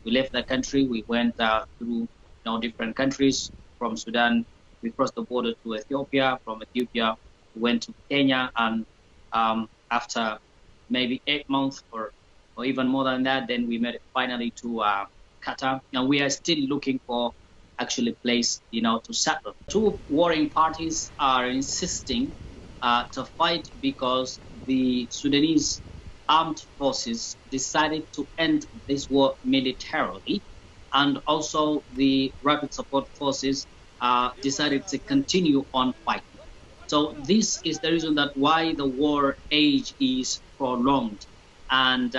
We left the country. We went through different countries. From Sudan, we crossed the border to Ethiopia. From Ethiopia, we went to Kenya, and after maybe 8 months or even more than that, then we made it finally to Qatar. And we are still looking for actually place, to settle. Two warring parties are insisting to fight because the Sudanese armed forces decided to end this war militarily, and also the rapid support forces decided to continue on fighting. So this is the reason that why the war age is prolonged. And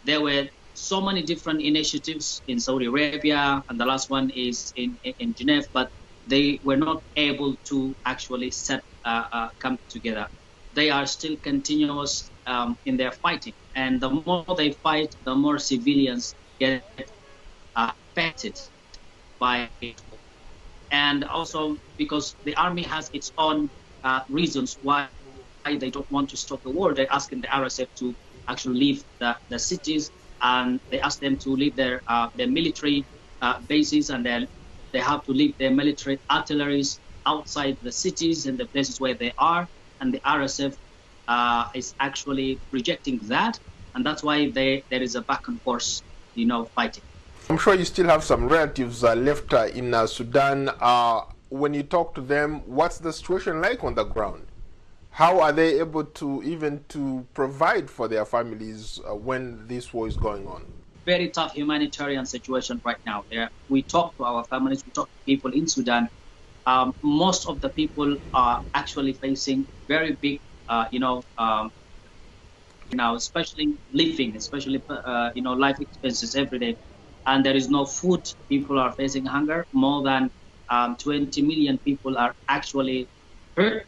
there were so many different initiatives in Saudi Arabia, and the last one is in Geneva, but they were not able to actually come together. They are still continuous in their fighting, and the more they fight, the more civilians get affected by it. And also because the army has its own reasons why they don't want to stop the war. They're asking the RSF to actually leave the cities, and they ask them to leave their military bases, and they have to leave their military artilleries outside the cities and the places where they are. And the RSF is actually rejecting that, and that's why there is a back and forth, fighting. I'm sure you still have some relatives left in Sudan. When you talk to them, what's the situation like on the ground? How are they able to even to provide for their families when this war is going on? Very tough humanitarian situation right now. We talk to our families, we talk to people in Sudan. Most of the people are actually facing very big, especially living, life expenses every day. And there is no food. People are facing hunger. More than 20 million people are actually hurt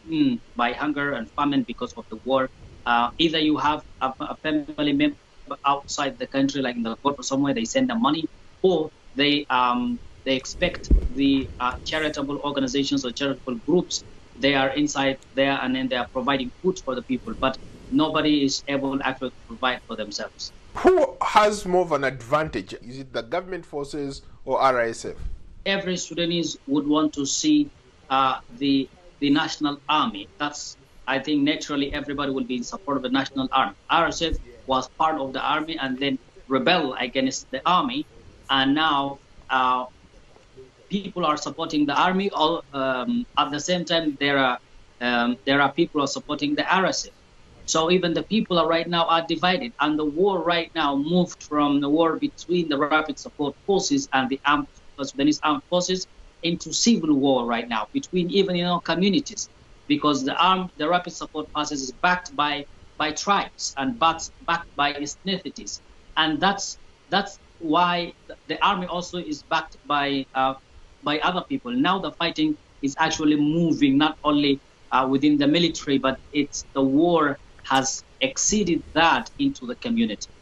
by hunger and famine because of the war. Either you have a family member outside the country, like in the Gulf or somewhere, they send them money, or they expect the charitable organizations or charitable groups. They are inside there, and then they are providing food for the people, but nobody is able actually to provide for themselves. Who has more of an advantage? Is it the government forces or RSF? Every Sudanese would want to see the national army. That's, I think, naturally everybody will be in support of the national army. RSF was part of the army and then rebelled against the army, and now people are supporting the army. At the same time, there are people who are supporting the RSF. So even the people right now are divided, and the war right now moved from the war between the rapid support forces and the Sudanese armed forces into civil war right now between even communities, because the rapid support forces is backed by tribes and backed by ethnicities, and that's why the army also is backed by other people. Now the fighting is actually moving not only within the military, but the war has exceeded that into the community.